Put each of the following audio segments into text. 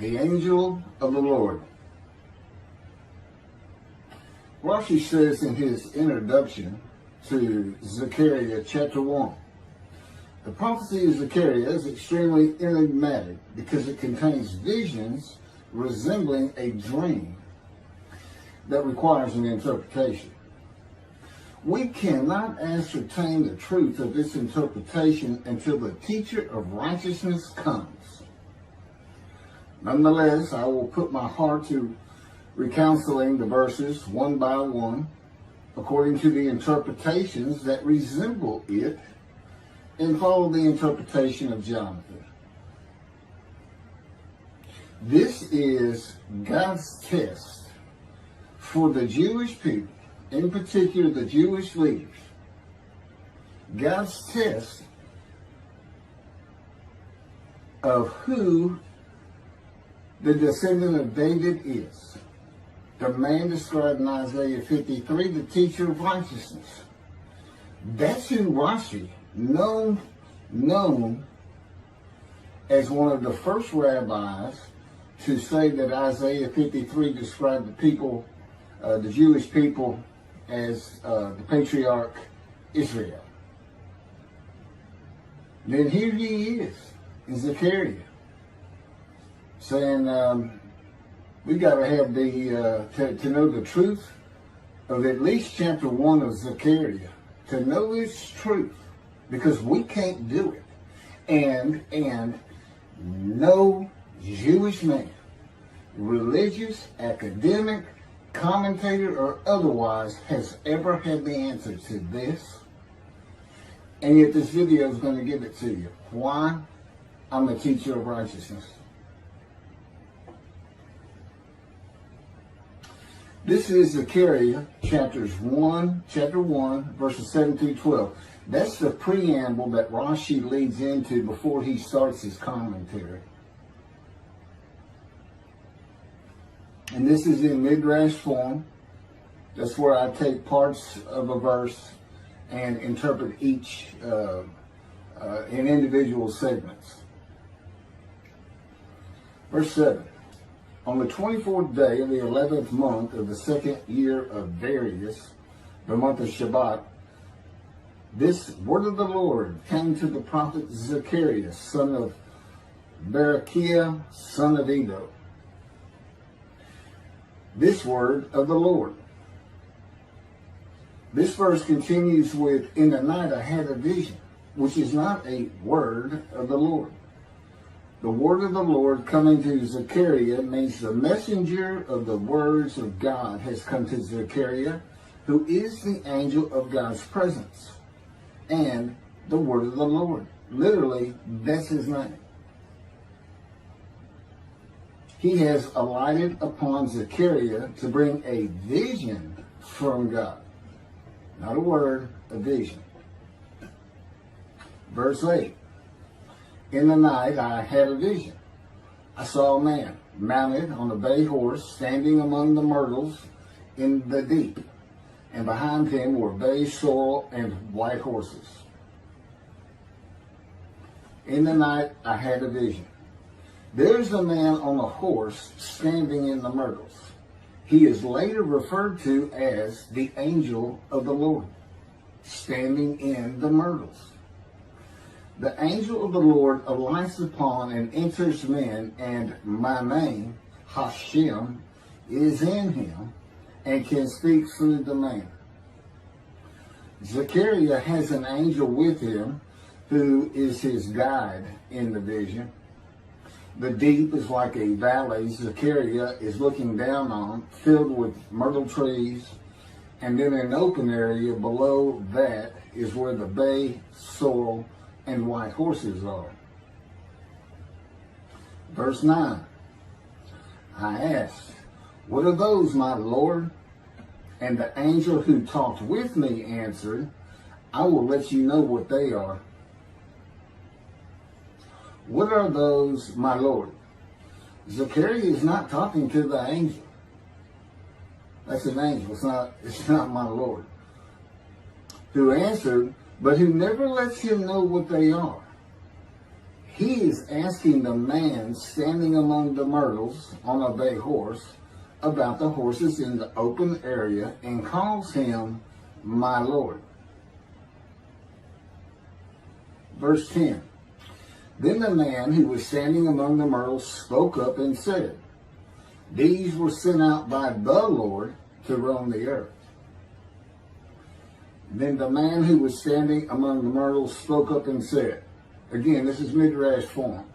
the angel of the Lord. Rashi says in his introduction to Zechariah chapter 1, the prophecy of Zechariah is extremely enigmatic because it contains visions resembling a dream that requires an interpretation. We cannot ascertain the truth of this interpretation until the teacher of righteousness comes. Nonetheless, I will put my heart to recounseling the verses one by one, according to the interpretations that resemble it, and follow the interpretation of Jonathan. This is God's test for the Jewish people, in particular the Jewish leaders. God's test of who the descendant of David is. The man described in Isaiah 53, the teacher of righteousness. That's who Rashi, known as one of the first rabbis to say that Isaiah 53 described the people, the Jewish people, as the patriarch Israel. Then here he is in Zechariah saying, we got to have to know the truth of at least chapter 1 of Zechariah, to know its truth, because we can't do it. And no Jewish man, religious, academic, commentator, or otherwise, has ever had the answer to this. And yet this video is going to give it to you. Why? I'm a teacher of righteousness. This is Zechariah chapter 1, verses 7 through 12. That's the preamble that Rashi leads into before he starts his commentary. And this is in midrash form. That's where I take parts of a verse and interpret each in individual segments. Verse 7. On the 24th day of the 11th month of the second year of Darius, the month of Shabbat, this word of the Lord came to the prophet Zechariah, son of Berechiah, son of Edo. This word of the Lord. This verse continues with, in the night I had a vision, which is not a word of the Lord. The word of the Lord coming to Zechariah means the messenger of the words of God has come to Zechariah, who is the angel of God's presence, and the word of the Lord. Literally, that's his name. He has alighted upon Zechariah to bring a vision from God. Not a word, a vision. Verse 8. In the night I had a vision. I saw a man mounted on a bay horse standing among the myrtles in the deep, and behind him were bay, sorrel, and white horses. In the night I had a vision. There's a man on a horse standing in the myrtles. He is later referred to as the angel of the Lord, standing in the myrtles. The angel of the Lord alights upon and enters men, and my name, Hashem, is in him and can speak through the man. Zechariah has an angel with him who is his guide in the vision. The deep is like a valley Zechariah is looking down on, filled with myrtle trees, and then an open area below that is where the bay, sorrel, and white horses are. Verse 9. I asked, what are those, my Lord? And the angel who talked with me answered, I will let you know what they are. What are those, my Lord? Zechariah is not talking to the angel. That's an angel. It's not my Lord. Who answered, but who never lets him know what they are. he is asking the man standing among the myrtles on a bay horse about the horses in the open area and calls him my Lord. Verse 10. Then the man who was standing among the myrtles spoke up and said, these were sent out by the Lord to roam the earth. Then the man who was standing among the myrtles spoke up and said, again, this is midrash form.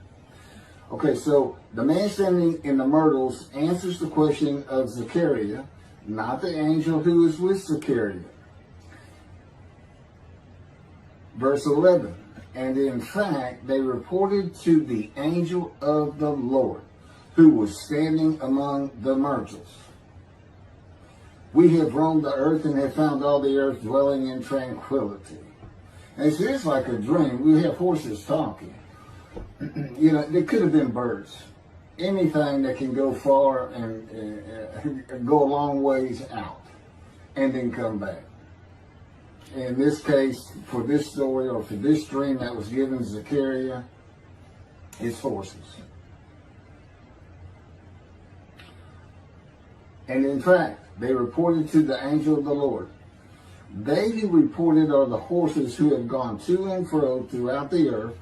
Okay, so the man standing in the myrtles answers the question of Zechariah, not the angel who is with Zechariah. Verse 11, and in fact, they reported to the angel of the Lord, who was standing among the myrtles. We have roamed the earth and have found all the earth dwelling in tranquility. And it's just like a dream. We have horses talking. You know, they could have been birds. Anything that can go far and go a long ways out and then come back. In this case, for this story or for this dream that was given to Zechariah, it's horses. And in fact, they reported to the angel of the Lord. They who reported are the horses who have gone to and fro throughout the earth,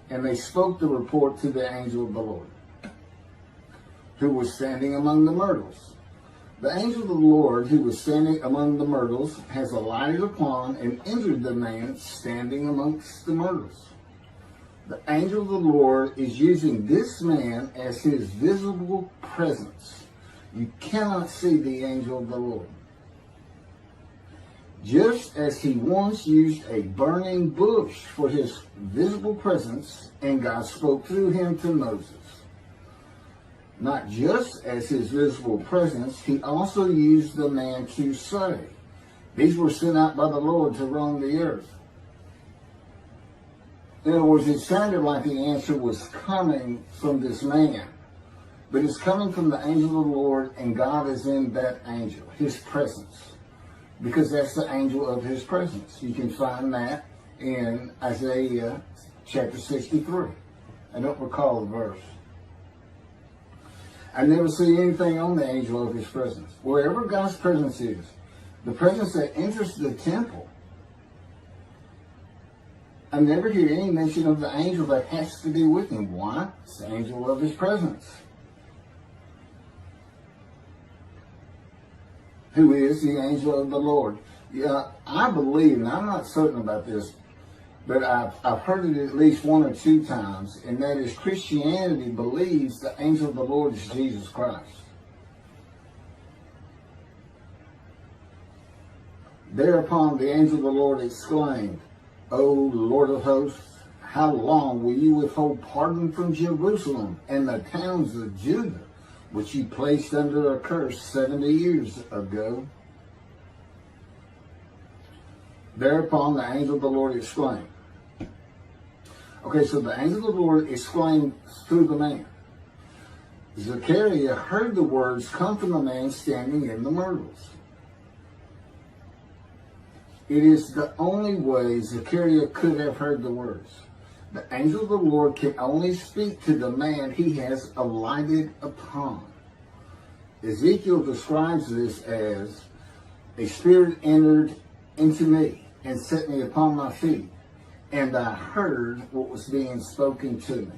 and they spoke the report to the angel of the Lord, who was standing among the myrtles. The angel of the Lord, who was standing among the myrtles, has alighted upon and entered the man standing amongst the myrtles. The angel of the Lord is using this man as his visible presence. You cannot see the angel of the Lord. Just as he once used a burning bush for his visible presence, and God spoke through him to Moses. Not just as his visible presence, he also used the man to say, these were sent out by the Lord to roam the earth. In other words, it sounded like the answer was coming from this man. But it's coming from the angel of the Lord, and God is in that angel, his presence. Because that's the angel of his presence. You can find that in Isaiah chapter 63. I don't recall the verse. I never see anything on the angel of his presence. Wherever God's presence is, the presence that enters the temple, I never hear any mention of the angel that has to be with him. Why? It's the angel of his presence, who is the angel of the Lord. Yeah, I believe, and I'm not certain about this, but I've heard it at least one or two times, and that is Christianity believes the angel of the Lord is Jesus Christ. Thereupon the angel of the Lord exclaimed, O Lord of hosts, how long will you withhold pardon from Jerusalem and the towns of Judah, which you placed under a curse 70 years ago? Thereupon the angel of the Lord exclaimed. Okay, so the angel of the Lord exclaimed through the man. Zechariah heard the words come from the man standing in the myrtles. It is the only way Zechariah could have heard the words. The angel of the Lord can only speak to the man he has alighted upon. Ezekiel describes this as, a spirit entered into me and set me upon my feet, and I heard what was being spoken to me.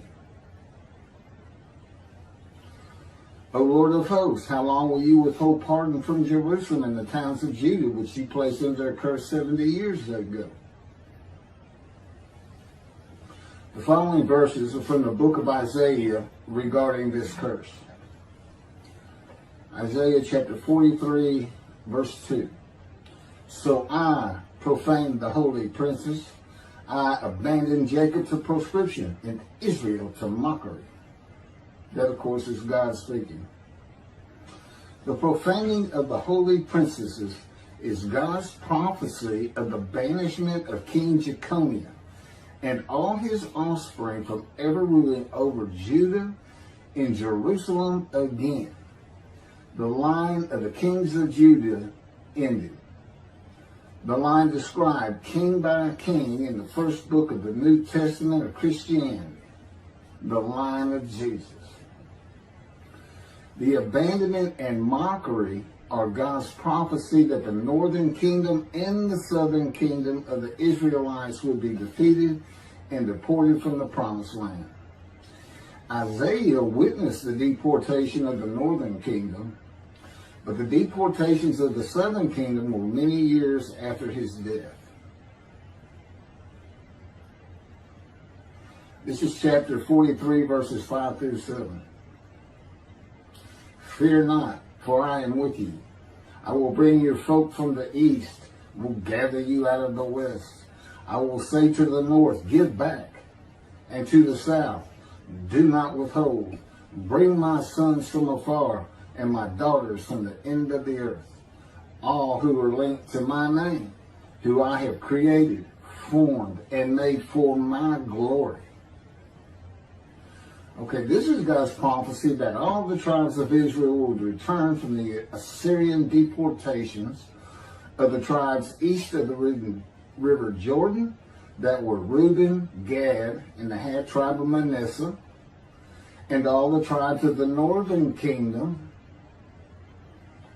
O Lord of hosts, how long will you withhold pardon from Jerusalem and the towns of Judah, which you placed under a curse 70 years ago? The following verses are from the book of Isaiah regarding this curse. Isaiah chapter 43, verse 2. So I profaned the holy princes. I abandoned Jacob to proscription and Israel to mockery. That, of course, is God speaking. The profaning of the holy princesses is God's prophecy of the banishment of King Jeconiah and all his offspring from ever ruling over Judah and Jerusalem again. The line of the kings of Judah ended. The line described king by king in the first book of the New Testament of Christianity. the line of Jesus. The abandonment and mockery are God's prophecy that the northern kingdom and the southern kingdom of the Israelites would be defeated and deported from the promised land. Isaiah witnessed the deportation of the northern kingdom, but the deportations of the southern kingdom were many years after his death. This is chapter 43, verses 5 through 7. Fear not, for I am with you. I will bring your folk from the east, will gather you out of the west. I will say to the north, give back, and to the south, do not withhold. Bring my sons from afar, and my daughters from the end of the earth. All who are linked to my name, who I have created, formed, and made for my glory. Okay, this is God's prophecy that all the tribes of Israel would return from the Assyrian deportations of the tribes east of the river Jordan, that were Reuben, Gad, and the half tribe of Manasseh, and all the tribes of the northern kingdom,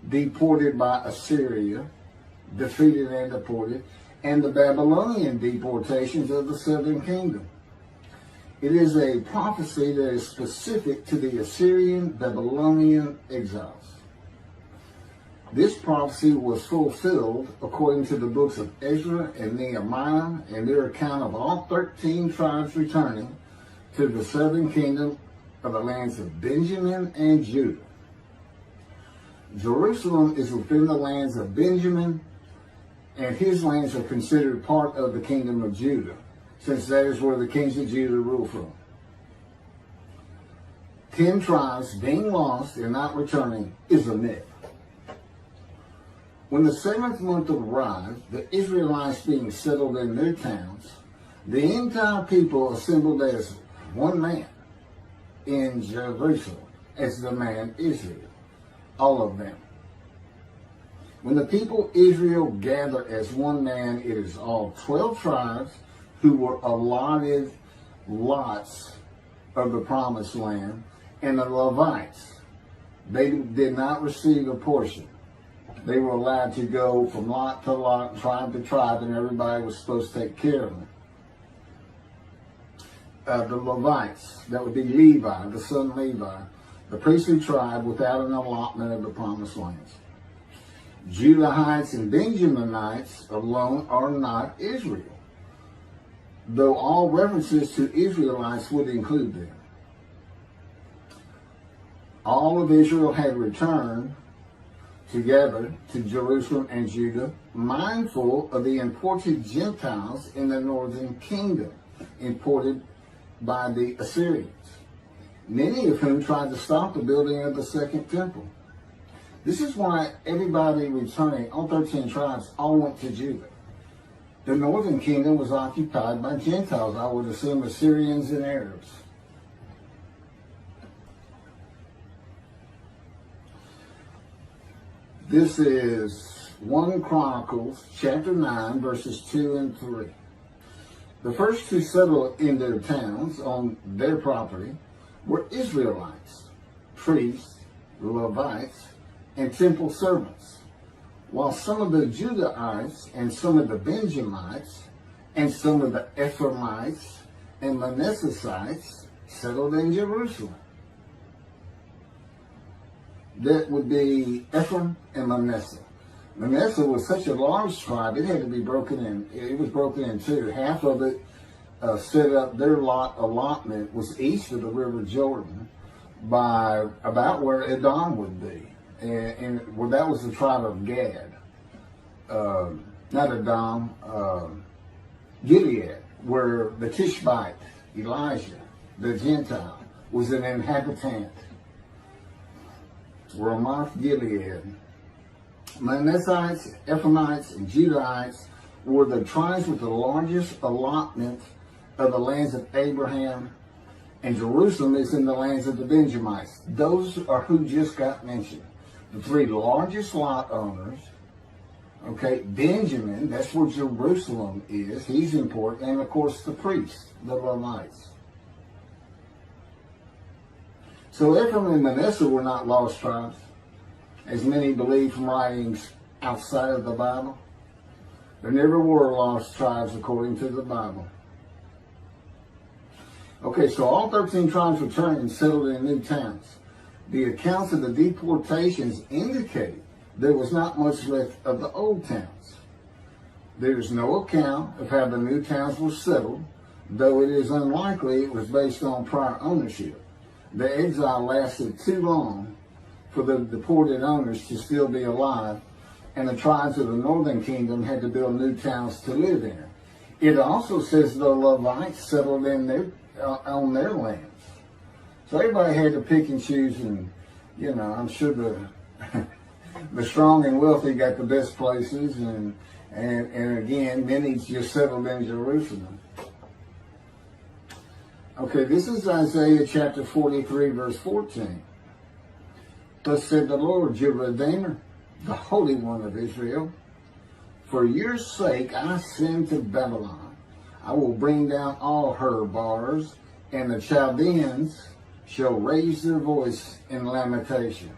deported by Assyria, defeated and deported, and the Babylonian deportations of the southern kingdom. It is a prophecy that is specific to the Assyrian Babylonian exiles. This prophecy was fulfilled according to the books of Ezra and Nehemiah and their account of all 13 tribes returning to the southern kingdom of the lands of Benjamin and Judah. Jerusalem is within the lands of Benjamin, and his lands are considered part of the kingdom of Judah, since that is where the kings of Judah rule from. 10 tribes being lost and not returning is a myth. When the 7th month arrived, the Israelites being settled in their towns, the entire people assembled as one man in Jerusalem, as the man Israel, all of them. When the people Israel gather as one man, it is all 12 tribes who were allotted lots of the promised land, and the Levites, they did not receive a portion. They were allowed to go from lot to lot, tribe to tribe, and everybody was supposed to take care of them. The Levites, that would be Levi, the son of Levi, the priestly tribe without an allotment of the promised lands. Judahites and Benjaminites alone are not Israel, though all references to Israelites would include them. All of Israel had returned together to Jerusalem and Judah, mindful of the imported Gentiles in the northern kingdom, imported by the Assyrians, many of whom tried to stop the building of the second temple. This is why everybody returning, all 13 tribes, all went to Judah. The northern kingdom was occupied by Gentiles, I would assume Assyrians and Arabs. This is 1 Chronicles chapter 9, verses 2 and 3. The first to settle in their towns on their property were Israelites, priests, Levites, and temple servants, while some of the Judahites and some of the Benjamites and some of the Ephraimites and Manassesites settled in Jerusalem. That would be Ephraim and Manasseh. Manasseh was such a large tribe, it had to be broken in. It was broken in two. Half of it set up, their allotment was east of the river Jordan by about where Edom would be. And well, that was the tribe of Gad. Not Edom, Gilead, where the Tishbite, Elijah, the Gentile, was an inhabitant. Ramoth Gilead. Manassites, Ephraimites, and Judahites were the tribes with the largest allotment of the lands of Abraham, and Jerusalem is in the lands of the Benjamites. Those are who just got mentioned. The 3 largest lot owners, okay, Benjamin, that's where Jerusalem is, he's important, and of course the priests, the Levites. So Ephraim and Manasseh were not lost tribes, as many believe from writings outside of the Bible. There never were lost tribes according to the Bible. Okay, so all 13 tribes returned and settled in new towns. The accounts of the deportations indicate there was not much left of the old towns. There is no account of how the new towns were settled, though it is unlikely it was based on prior ownership. The exile lasted too long for the deported owners to still be alive, and the tribes of the northern kingdom had to build new towns to live in. It also says the Levites settled in on their lands. So everybody had to pick and choose, and I'm sure the strong and wealthy got the best places, and again, many just settled in Jerusalem. Okay, this is Isaiah chapter 43, verse 14. Thus said the Lord, your Redeemer, the Holy One of Israel, for your sake I send to Babylon. I will bring down all her bars, and the Chaldeans shall raise their voice in lamentation.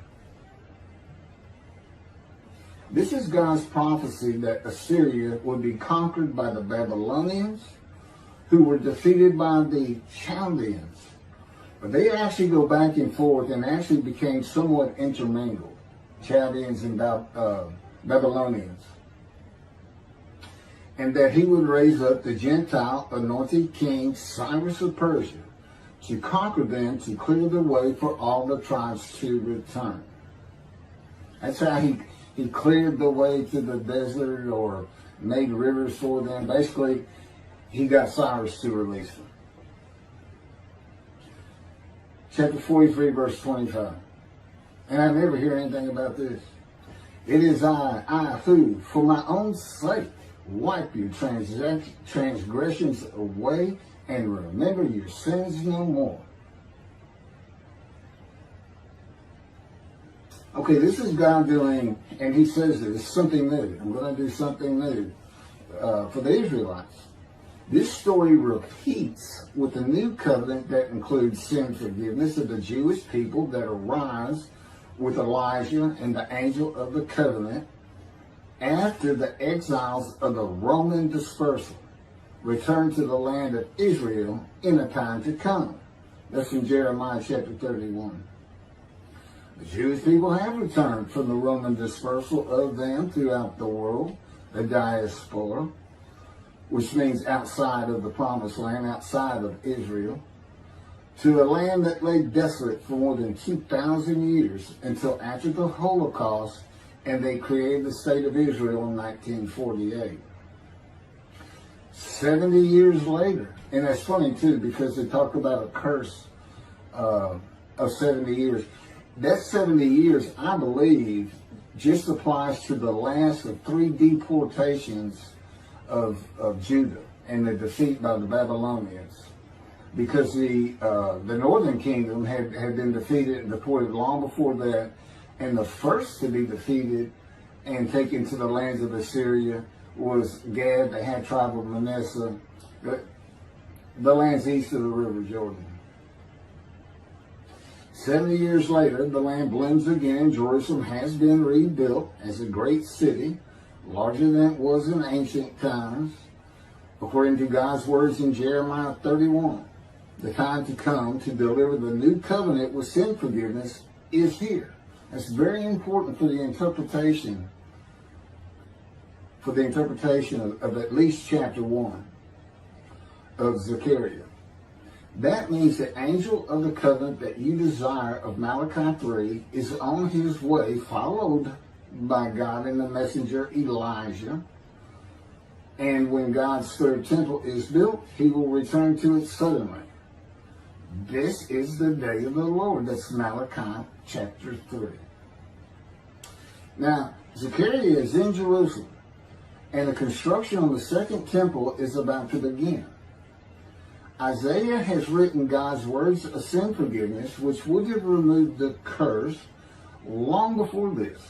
This is God's prophecy that Assyria would be conquered by the Babylonians, who were defeated by the Chaldeans. But they actually go back and forth and actually became somewhat intermingled, Chaldeans and Babylonians. And that he would raise up the Gentile anointed king Cyrus of Persia to conquer them, to clear the way for all the tribes to return. That's how he cleared the way to the desert or made rivers for them. Basically, he got Cyrus to release them. Chapter 43, verse 25. And I never hear anything about this. It is I who, for my own sake, wipe your transgressions away and remember your sins no more. Okay, this is God doing, and he says this, something new. I'm going to do something new for the Israelites. This story repeats with a new covenant that includes sin forgiveness of the Jewish people that arise with Elijah and the angel of the covenant after the exiles of the Roman dispersal return to the land of Israel in a time to come. That's in Jeremiah chapter 31. The Jewish people have returned from the Roman dispersal of them throughout the world, the diaspora, which means outside of the promised land, outside of Israel, to a land that lay desolate for more than 2,000 years until after the Holocaust, and they created the state of Israel in 1948. 70 years later, and that's funny too, because they talk about a curse of 70 years. That 70 years, I believe, just applies to the last of 3 deportations of Judah and the defeat by the Babylonians, because the northern kingdom had been defeated and deported long before that, and the first to be defeated and taken to the lands of Assyria was Gad, the half tribe of Manasseh, the lands east of the river Jordan. 70 years later, the land blooms again. Jerusalem has been rebuilt as a great city, larger than it was in ancient times. According to God's words in Jeremiah 31, the time to come to deliver the new covenant with sin forgiveness is here. That's very important for the interpretation of at least chapter 1 of Zechariah. That means the angel of the covenant that you desire of Malachi 3 is on his way, followed by God and the messenger Elijah. And when God's third temple is built, he will return to it suddenly. This is the day of the Lord. That's Malachi chapter 3. Now, Zechariah is in Jerusalem, and the construction on the second temple is about to begin. Isaiah has written God's words of sin forgiveness, which would have removed the curse long before this,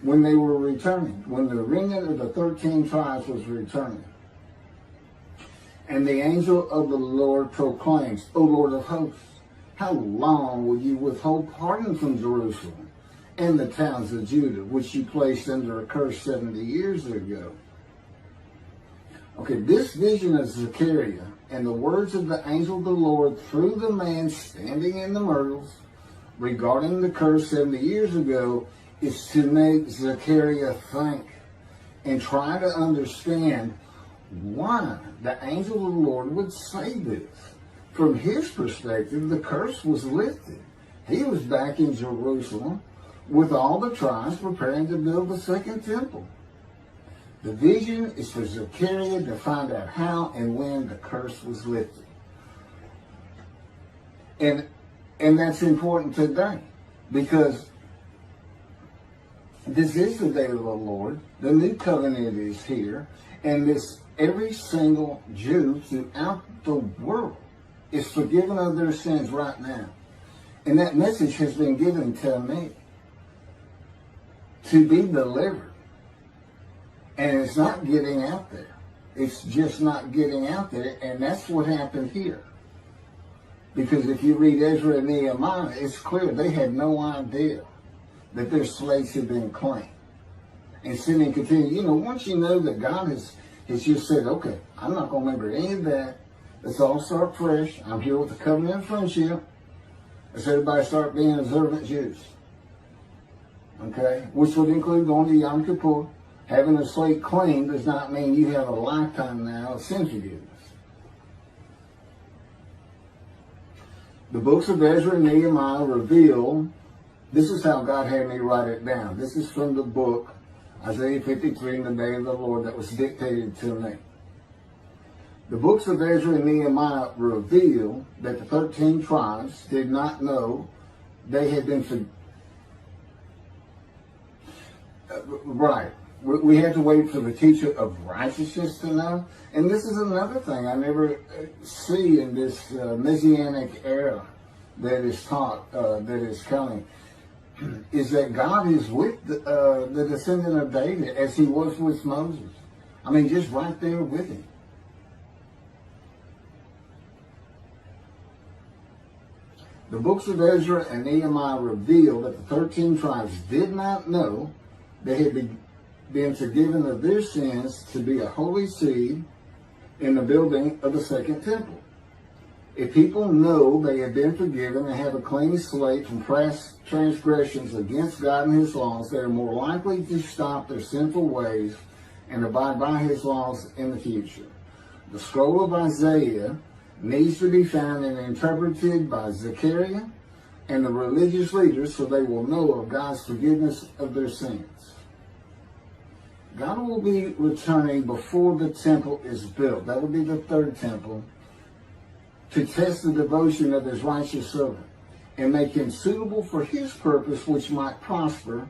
when they were returning, when the remnant of the 13 tribes was returning. And the angel of the Lord proclaims, O Lord of hosts, how long will you withhold pardon from Jerusalem and the towns of Judah, which you placed under a curse 70 years ago? Okay, this vision of Zechariah and the words of the angel of the Lord through the man standing in the myrtles regarding the curse 70 years ago is to make Zechariah think and try to understand why the angel of the Lord would say this. From his perspective, the curse was lifted. He was back in Jerusalem with all the tribes preparing to build the second temple. The vision is for Zechariah to find out how and when the curse was lifted. And that's important today, because this is the day of the Lord. The new covenant is here, and every single Jew throughout the world is forgiven of their sins right now. And that message has been given to me to be delivered. And it's not getting out there. It's just not getting out there. And that's what happened here. Because if you read Ezra and Nehemiah, it's clear they had no idea that their slaves had been claimed. And sin and continue. Once you know that God has just said, okay, I'm not going to remember any of that. Let's all start fresh. I'm here with the covenant of friendship. Let's everybody start being observant Jews. Okay? Which would include going to Yom Kippur. Having a slate claimed does not mean you have a lifetime now of sin forgiveness. The books of Ezra and Nehemiah reveal, this is how God had me write it down. This is from the book, Isaiah 53, in the day of the Lord, that was dictated to me. The books of Ezra and Nehemiah reveal that the 13 tribes did not know they had been right. We had to wait for the teacher of righteousness to know. And this is another thing I never see in this Messianic era that is taught, that is coming, is that God is with the descendant of David as he was with Moses. I mean, just right there with him. The books of Ezra and Nehemiah reveal that the 13 tribes did not know they had been forgiven of their sins to be a holy seed in the building of the second temple. If people know they have been forgiven and have a clean slate from past transgressions against God and his laws, they are more likely to stop their sinful ways and abide by his laws in the future. The scroll of Isaiah needs to be found and interpreted by Zechariah and the religious leaders so they will know of God's forgiveness of their sins. God will be returning before the temple is built. That will be the third temple, to test the devotion of his righteous servant and make him suitable for his purpose, which might prosper.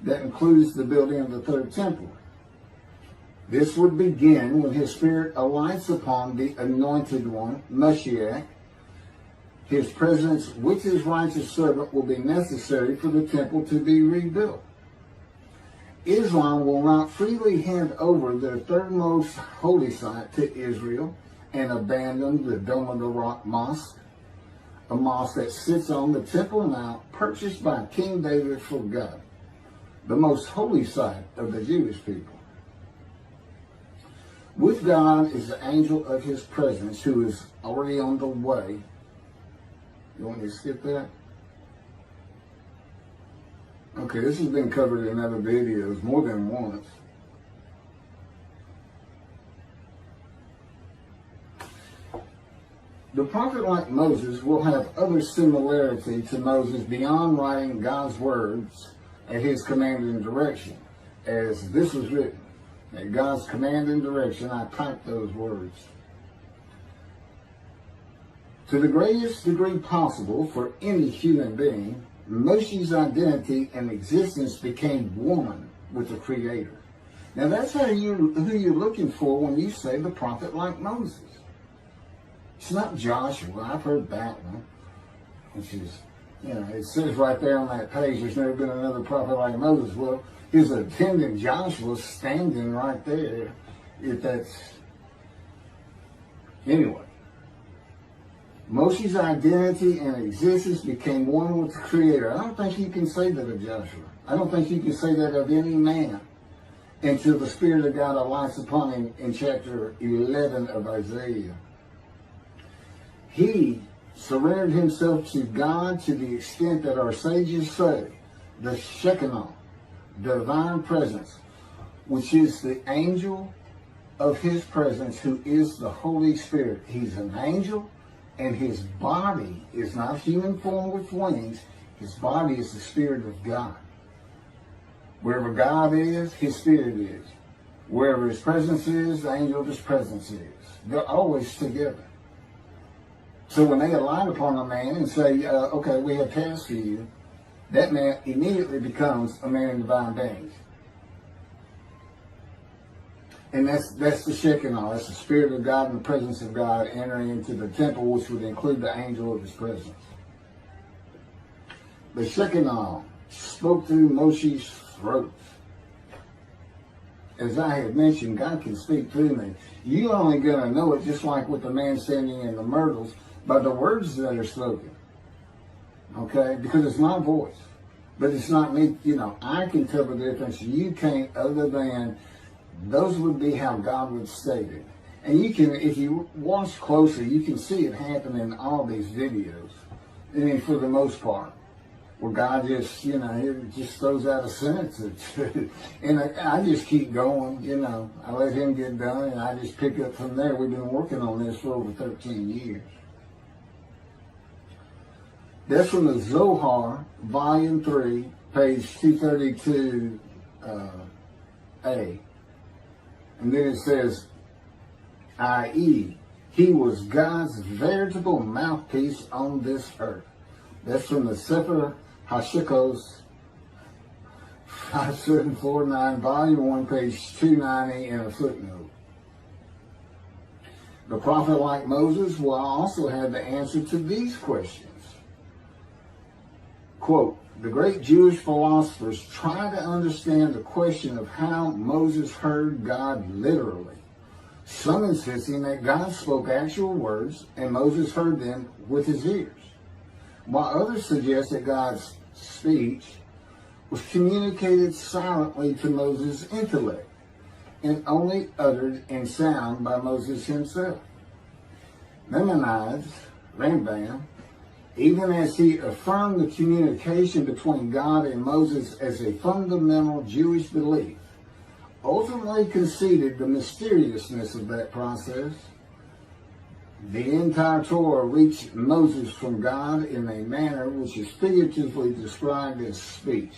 That includes the building of the third temple. This would begin when his spirit alights upon the anointed one, Moshiach. His presence with his righteous servant will be necessary for the temple to be rebuilt. Islam will not freely hand over their third most holy site to Israel and abandon the Dome of the Rock Mosque, a mosque that sits on the Temple Mount purchased by King David for God, the most holy site of the Jewish people. With God is the angel of his presence who is already on the way. You want me to skip that? Okay, this has been covered in other videos more than once. The prophet like Moses will have other similarity to Moses beyond writing God's words at his command and direction. As this was written, at God's command and direction, I typed those words. To the greatest degree possible for any human being, Moshe's identity and existence became one with the Creator. Now that's who you're looking for when you say the prophet like Moses. It's not Joshua. I've heard that one. Which is, it says right there on that page, there's never been another prophet like Moses. Well, his attendant Joshua standing right there. If that's, anyway. Moshe's identity and existence became one with the Creator. I don't think you can say that of Joshua. I don't think you can say that of any man until the Spirit of God alights upon him in chapter 11 of Isaiah. He surrendered himself to God to the extent that our sages say the Shekinah, divine presence, which is the angel of his presence, who is the Holy Spirit. He's an angel, and his body is not human form with wings. His body is the Spirit of God. Wherever God is, his Spirit is. Wherever his presence is, the angel of his presence is. They're always together. So when they alight upon a man and say, okay, we have tasks for you, that man immediately becomes a man in divine beings. And that's the Shekinah. That's the Spirit of God and the presence of God entering into the temple, which would include the angel of his presence. The Shekinah spoke through Moshe's throat. As I have mentioned, God can speak through me. You're only going to know it, just like with the man standing in the myrtles, by the words that are spoken. Okay? Because it's my voice. But it's not me. I can tell the difference. You can't, other than those would be how God would state it. And you can, if you watch closely, you can see it happen in all these videos. I mean, for the most part. Where God just, it just throws out a sentence. And I just keep going, I let him get done and I just pick up from there. We've been working on this for over 13 years. That's from the Zohar, Volume 3, page 232A. And then it says, i.e., he was God's veritable mouthpiece on this earth. That's from the Sefer Hashikos 5749, Volume 1, page 290, and a footnote. The prophet, like Moses, will also have the answer to these questions. Quote, the great Jewish philosophers try to understand the question of how Moses heard God literally, some insisting that God spoke actual words and Moses heard them with his ears, while others suggest that God's speech was communicated silently to Moses' intellect and only uttered in sound by Moses himself. Maimonides, Rambam, even as he affirmed the communication between God and Moses as a fundamental Jewish belief, ultimately conceded the mysteriousness of that process. The entire Torah reached Moses from God in a manner which is figuratively described as speech,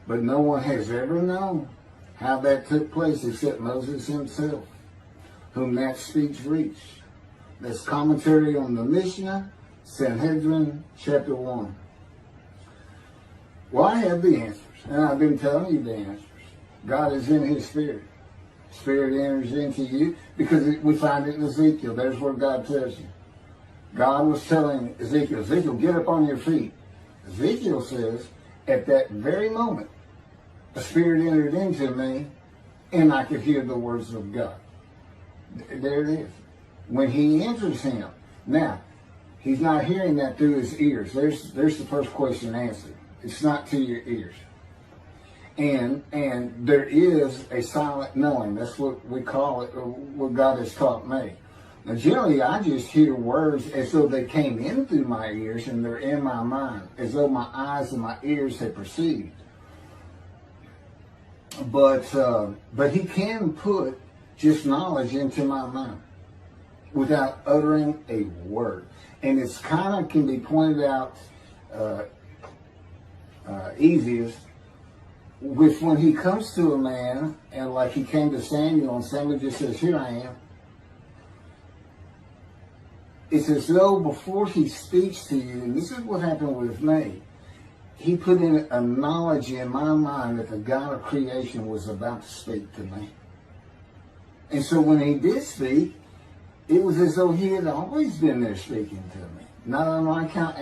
but no one has ever known how that took place except Moses himself, whom that speech reached. That's commentary on the Mishnah, Sanhedrin, chapter 1. Well, I have the answers, and I've been telling you the answers. God is in his Spirit. Spirit enters into you, because we find it in Ezekiel. There's where God tells you. God was telling Ezekiel, get up on your feet. Ezekiel says, at that very moment, a Spirit entered into me, and I could hear the words of God. There it is. When he enters him. Now, he's not hearing that through his ears. There's the first question answered. It's not to your ears. And there is a silent knowing. That's what we call it, or what God has taught me. Now, generally, I just hear words as though they came in through my ears and they're in my mind, as though my eyes and my ears had perceived. But he can put just knowledge into my mind without uttering a word. And it's kind of can be pointed out easiest with when he comes to a man, and like he came to Samuel, and Samuel just says, here I am. It's as though before he speaks to you, and this is what happened with me, he put in a knowledge in my mind that the God of creation was about to speak to me. And so when he did speak, it was as though he had always been there speaking to me. Not unlike how